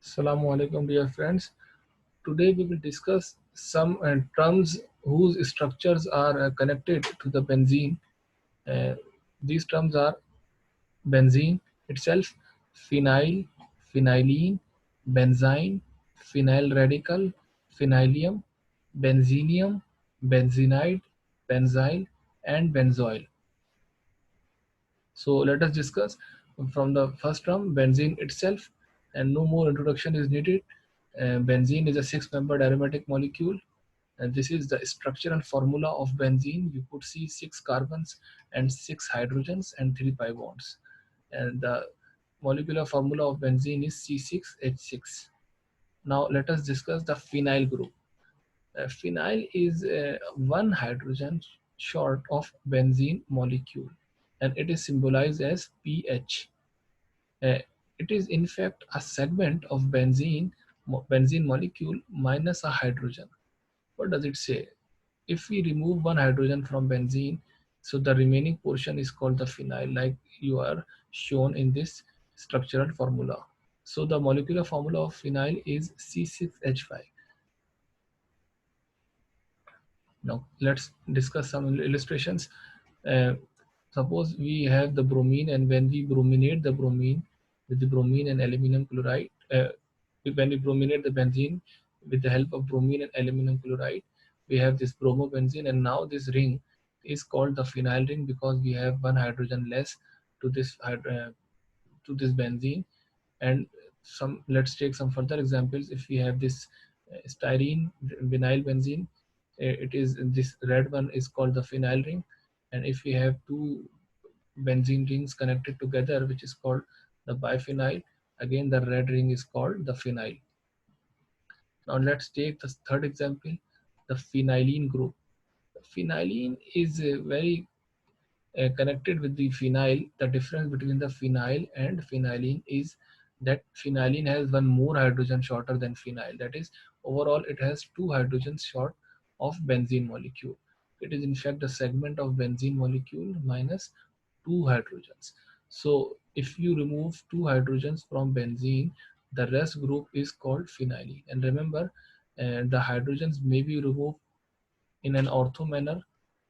Assalamu alaikum, dear friends. Today we will discuss some terms whose structures are connected to the benzene. Uh, these terms are benzene itself, phenyl, phenylene, benzene, phenyl radical, phenylium, benzenium, benzenide, benzyl, and benzoyl. So let us discuss from the first term, benzene itself, and no more introduction is needed. Benzene is a six-membered aromatic molecule, and this is the structural formula of benzene. You could see six carbons and six hydrogens and three pi bonds. And the molecular formula of benzene is C6H6. Now let us discuss the phenyl group. Phenyl is one hydrogen short of benzene molecule, and it is symbolized as PH. Uh, it is in fact a segment of benzene molecule minus a hydrogen. What does it say? If we remove one hydrogen from benzene, so the remaining portion is called the phenyl, like you are shown in this structural formula. So the molecular formula of phenyl is C6H5. Now let's discuss some illustrations. Uh, Suppose we have the bromine, and when we brominate the bromine with the bromine and aluminum chloride, when we brominate the benzene with the help of bromine and aluminum chloride, we have this bromobenzene, and now this ring is called the phenyl ring because we have one hydrogen less to this benzene. And some, let's take some further examples. If we have this styrene vinyl benzene, it is this red one is called the phenyl ring. And if we have two benzene rings connected together, which is called the biphenyl, again the red ring is called the phenyl. Now let's take the third example, the phenylene group. Phenylene is very connected with the phenyl. The difference between the phenyl and phenylene is that phenylene has one more hydrogen shorter than phenyl. That is, overall it has two hydrogens short of benzene molecule. It is in fact a segment of benzene molecule minus two hydrogens. So if you remove two hydrogens from benzene, the rest group is called phenylene. And remember, the hydrogens may be removed in an ortho manner,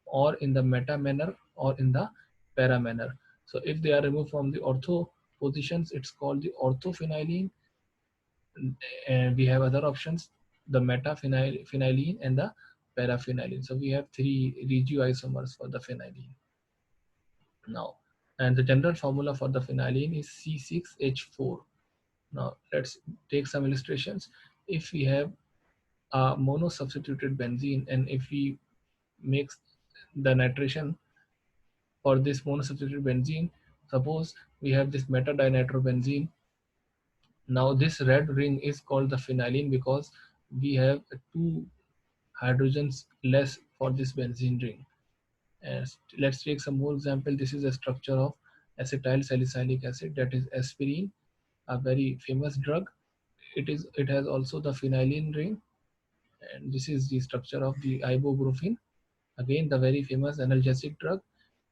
or in the meta manner, or in the para manner. So if they are removed from the ortho positions, it's called the orthophenylene. And we have other options, the metaphenylene and the paraphenylene. So we have three regioisomers for the phenylene now. And the general formula for the phenylene is C6H4. Now let's take some illustrations. If we have a monosubstituted benzene, and if we make the nitration for this monosubstituted benzene, suppose we have this metadinitrobenzene. Now this red ring is called the phenylene because we have two hydrogens less for this benzene ring. And let's take some more example. This is a structure of acetyl salicylic acid, that is aspirin, a very famous drug. It has also the phenylene ring, and this is the structure of the ibuprofen, again the very famous analgesic drug.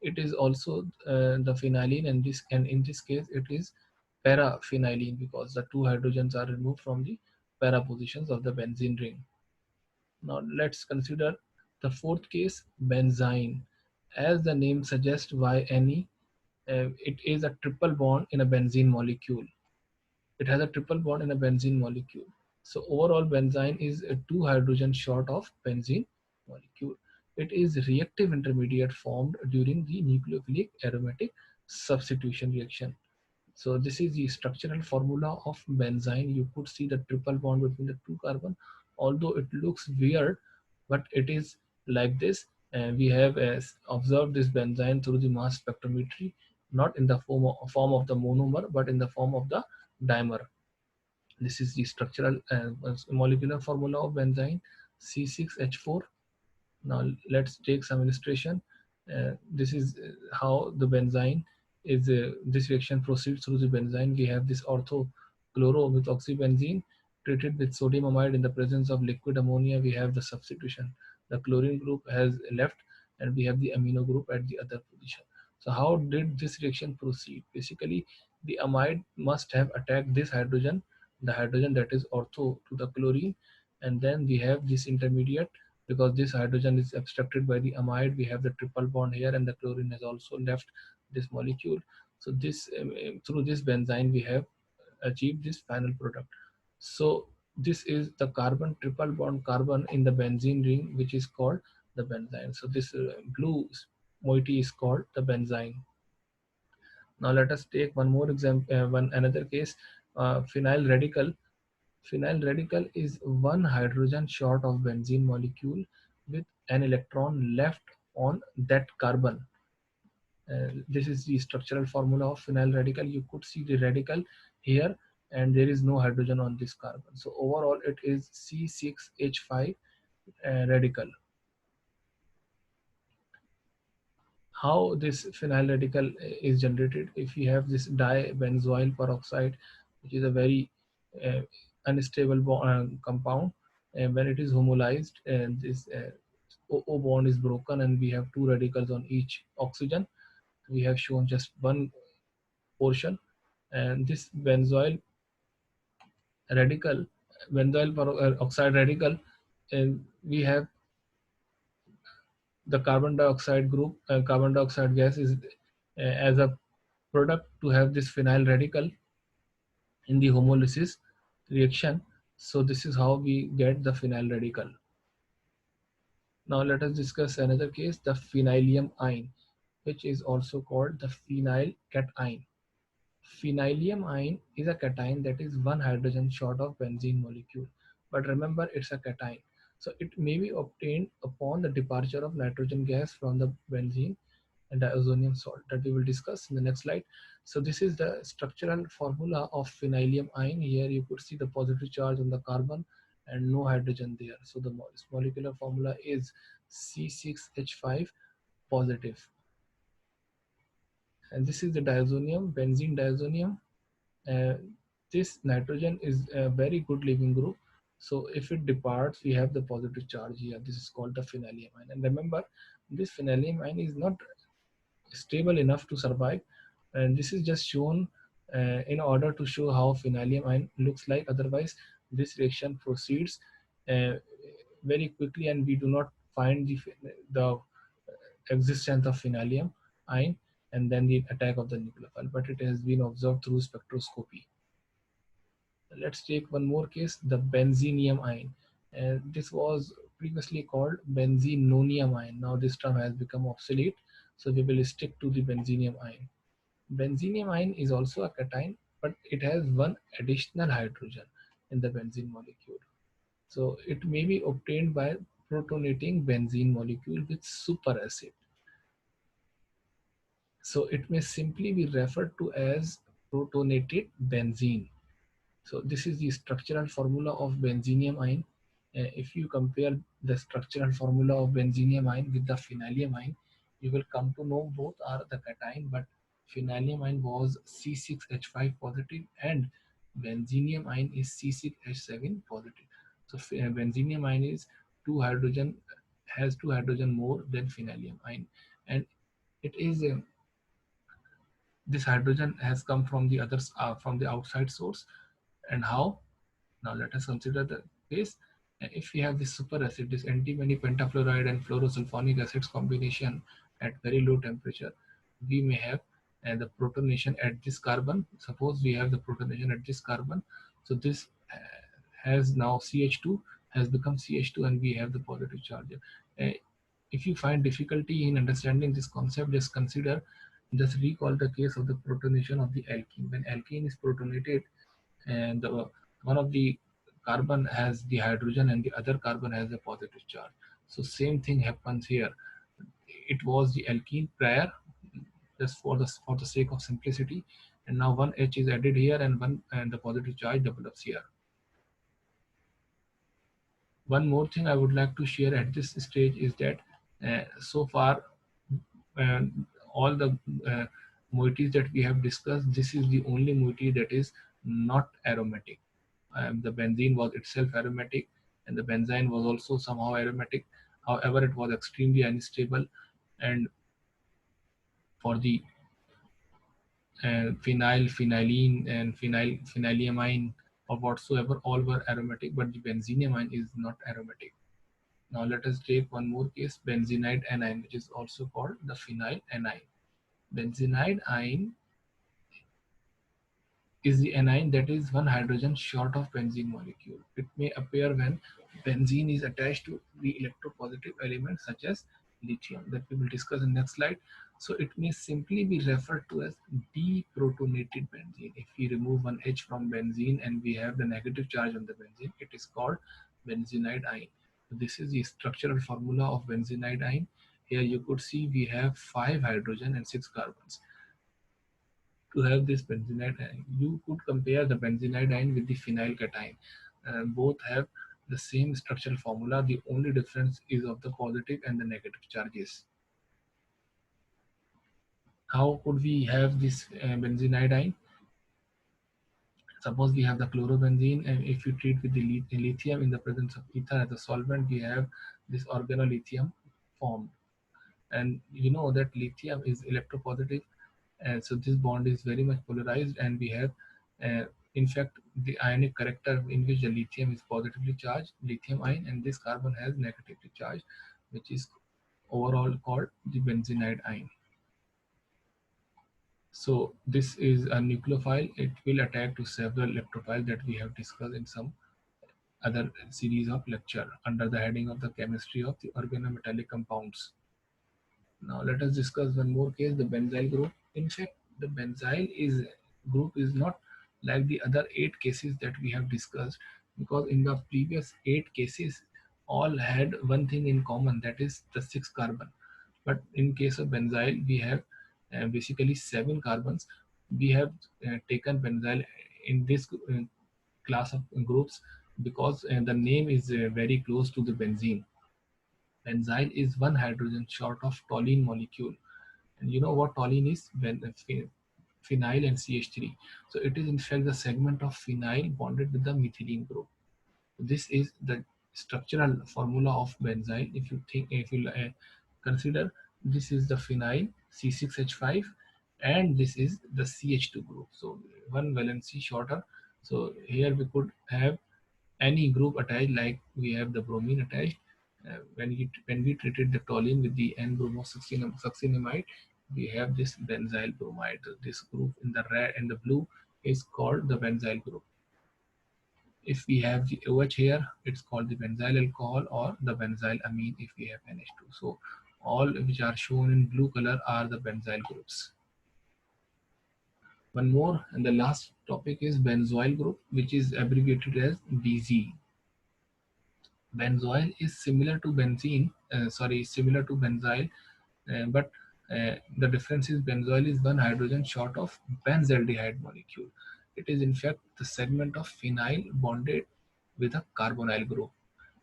It is also the phenylene, and in this case it is paraphenylene because the two hydrogens are removed from the para positions of the benzene ring. Now let's consider the fourth case, benzyne. As the name suggests, YNE, it is a triple bond in a benzene molecule. It has a triple bond in a benzene molecule. So overall benzyne is a two hydrogen short of benzene molecule. It is reactive intermediate formed during the nucleophilic aromatic substitution reaction. So this is the structural formula of benzyne. You could see the triple bond between the two carbon. Although it looks weird, but it is like this. And we have observed this benzyne through the mass spectrometry, not in the form of the monomer, but in the form of the dimer. This is the structural molecular formula of benzyne, C6H4. Now let's take some illustration. This is how the benzyne is. This reaction proceeds through the benzyne. We have this ortho chloromethoxybenzene treated with sodium amide in the presence of liquid ammonia. We have the substitution. The chlorine group has left, and we have the amino group at the other position. So how did this reaction proceed? Basically, the amide must have attacked this hydrogen the hydrogen that is ortho to the chlorine, and then we have this intermediate. Because this hydrogen is abstracted by the amide, we have the triple bond here, and the chlorine has also left this molecule. So this through this benzene we have achieved this final product. So this is the carbon triple bond carbon in the benzene ring, which is called the benzene. So this blue moiety is called the benzene. Now let us take one more example, one another case, phenyl radical. Phenyl radical is one hydrogen short of benzene molecule with an electron left on that carbon. This is the structural formula of phenyl radical. You could see the radical here, and there is no hydrogen on this carbon. So overall, it is C6H5 radical. How this phenyl radical is generated? If you have this dibenzoyl peroxide, which is a very uh, unstable compound, and when it is homolyzed, and this O bond is broken, and we have two radicals on each oxygen. We have shown just one portion, and this radical, benzoyl peroxide radical, and we have the carbon dioxide group, carbon dioxide gas is as a product to have this phenyl radical in the homolysis reaction. So this is how we get the phenyl radical. Now let us discuss another case, the phenylium ion, which is also called the phenyl cation. Phenylium ion is a cation that is one hydrogen short of benzene molecule. But remember, it's a cation. So it may be obtained upon the departure of nitrogen gas from the benzene and diazonium salt that we will discuss in the next slide. So this is the structural formula of phenylium ion. Here you could see the positive charge on the carbon and no hydrogen there. So the molecular formula is C6H5 positive. And this is the diazonium, benzene diazonium. Uh, this nitrogen is a very good leaving group. So if it departs, we have the positive charge here. This is called the phenylium ion. And remember, this phenylium ion is not stable enough to survive, and this is just shown in order to show how phenylium ion looks like. Otherwise this reaction proceeds uh, very quickly, and we do not find the existence of phenylium ion and then the attack of the nucleophile, but it has been observed through spectroscopy. Let's take one more case, the benzenium ion. This was previously called benzenonium ion. Now this term has become obsolete, so we will stick to the benzenium ion. Benzenium ion is also a cation, but it has one additional hydrogen in the benzene molecule. So it may be obtained by protonating benzene molecule with superacid. So it may simply be referred to as protonated benzene. So this is the structural formula of benzenium ion. If you compare the structural formula of benzenium ion with the phenylium ion, you will come to know both are the cation, but phenylium ion was C6H5 positive and benzenium ion is C6H7 positive. So benzenium ion is two hydrogen has two hydrogen more than phenylium ion, and it is this hydrogen has come from the others from the outside source. And how? Now let us consider the case. If we have this superacid, this antimony pentafluoride and fluorosulfonic acids combination at very low temperature, we may have the protonation at this carbon. Suppose we have the protonation at this carbon. So this has now CH2 has become CH2, and we have the positive charge. If you find difficulty in understanding this concept, just recall the case of the protonation of the alkene. When alkene is protonated, and one of the carbon has the hydrogen and the other carbon has a positive charge. So same thing happens here. It was the alkene prior, just for the sake of simplicity, and now one H is added here, and the positive charge develops here. One more thing I would like to share at this stage is that so far uh, all the moieties that we have discussed, this is the only moiety that is not aromatic. The benzene was itself aromatic, and the benzene was also somehow aromatic. However, it was extremely unstable, and for the phenyl, phenylene, and phenylamine, or whatsoever, all were aromatic, but the benzenium is not aromatic. Now let us take one more case, benzenide anion, which is also called the phenyl anion. Benzenide ion is the anion that is one hydrogen short of benzene molecule. It may appear when benzene is attached to the electropositive element such as lithium that we will discuss in next slide. So it may simply be referred to as deprotonated benzene. If we remove one H from benzene and we have the negative charge on the benzene, it is called benzenide ion. This is the structural formula of benzenide ion. Here you could see we have 5 hydrogen and 6 carbons. To have this benzenide ion, you could compare the benzenide ion with the phenyl cation. Both have the same structural formula. The only difference is of the positive and the negative charges. How could we have this benzenide ion? Suppose we have the chlorobenzene, and if you treat with the lithium in the presence of ether as a solvent, we have this organolithium formed. And you know that lithium is electropositive, and so this bond is very much polarized, and we have in fact the ionic character in which the lithium is positively charged, lithium ion, and this carbon has negatively charged, which is overall called the benzenide ion. So this is a nucleophile. It will attack to several electrophiles that we have discussed in some other series of lecture under the heading of the chemistry of the organometallic compounds. Now let us discuss one more case, the benzyl group. In fact, the benzyl is group is not like the other 8 cases that we have discussed, because in the previous 8 cases all had one thing in common, that is the 6 carbon. But in case of benzyl we have basically 7 carbons. We have taken benzyl in this class of groups because the name is very close to the benzene. Benzyl is one hydrogen short of toluene molecule. And you know what toluene is? Phenyl and CH3. So it is in fact the segment of phenyl bonded with the methylene group. This is the structural formula of benzyl. If you consider, this is the phenyl C6H5, and this is the CH2 group. So one valency shorter. So here we could have any group attached, like we have the bromine attached. When we treated the toluene with the N-bromosuccinimide, we have this benzyl bromide. So this group in the red and the blue is called the benzyl group. If we have the OH here, it's called the benzyl alcohol or the benzyl amine if we have NH2. So all which are shown in blue color are the benzyl groups. One more and the last topic is benzoyl group, which is abbreviated as BZ. Benzoyl is similar to similar to benzyl, but the difference is benzoyl is one hydrogen short of benzaldehyde molecule. It is in fact the segment of phenyl bonded with a carbonyl group.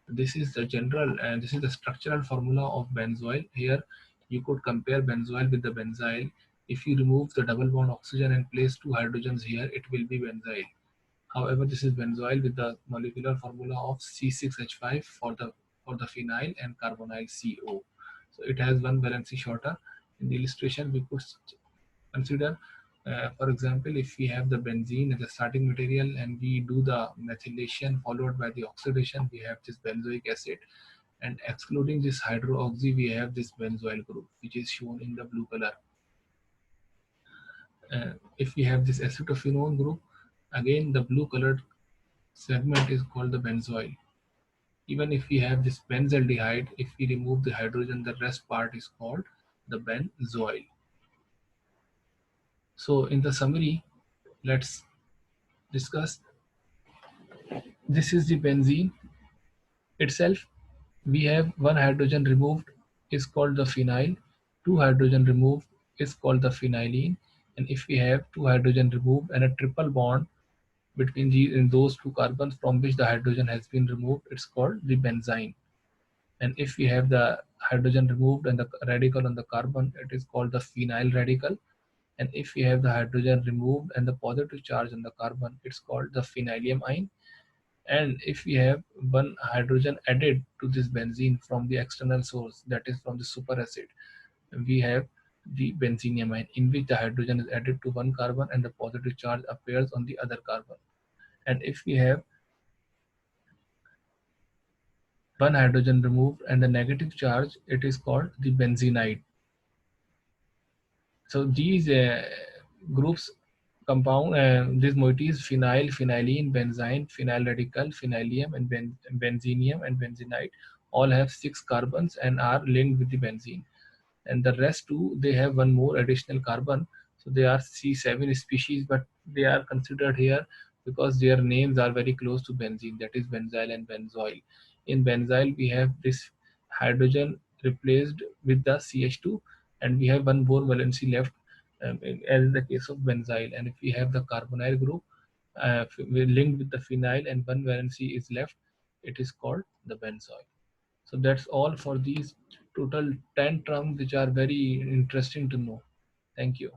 This is the general and this is the structural formula of benzoyl. Here you could compare benzoyl with the benzyl. If you remove the double bond oxygen and place 2 hydrogens here, it will be benzyl. However, this is benzoyl with the molecular formula of C6H5 for the phenyl and carbonyl CO. So it has one valency shorter. In the illustration, we could consider, for example, if we have the benzene as a starting material and we do the methylation followed by the oxidation, we have this benzoic acid. And excluding this hydroxy, we have this benzoyl group, which is shown in the blue color. If we have this acetophenone group, again the blue colored segment is called the benzoyl. Even if we have this benzaldehyde, if we remove the hydrogen, the rest part is called the benzoyl. So in the summary, let's discuss. This is the benzene itself. We have one hydrogen removed is called the phenyl, 2 hydrogen removed is called the phenylene, and if we have 2 hydrogen removed and a triple bond between those 2 carbons from which the hydrogen has been removed, it's called the benzene. And if we have the hydrogen removed and the radical on the carbon, it is called the phenyl radical. And if we have the hydrogen removed and the positive charge on the carbon, it's called the phenylium ion. And if we have one hydrogen added to this benzene from the external source, that is from the superacid, we have the benzenium ion, in which the hydrogen is added to one carbon and the positive charge appears on the other carbon. And if we have one hydrogen removed and the negative charge, it is called the benzenite. So these groups compound, these moieties, phenyl, phenylene, benzene, phenyl radical, phenylium, and benzenium and benzenite, all have 6 carbons and are linked with the benzene. And the rest too, they have one more additional carbon. So they are C7 species, but they are considered here because their names are very close to benzene, that is benzyl and benzoyl. In benzyl, we have this hydrogen replaced with the CH2, and we have one more valency left, as in the case of benzyl. And if we have the carbonyl group, we linked with the phenyl and one valency is left, it is called the benzoyl. So that's all for these total 10 terms which are very interesting to know. Thank you.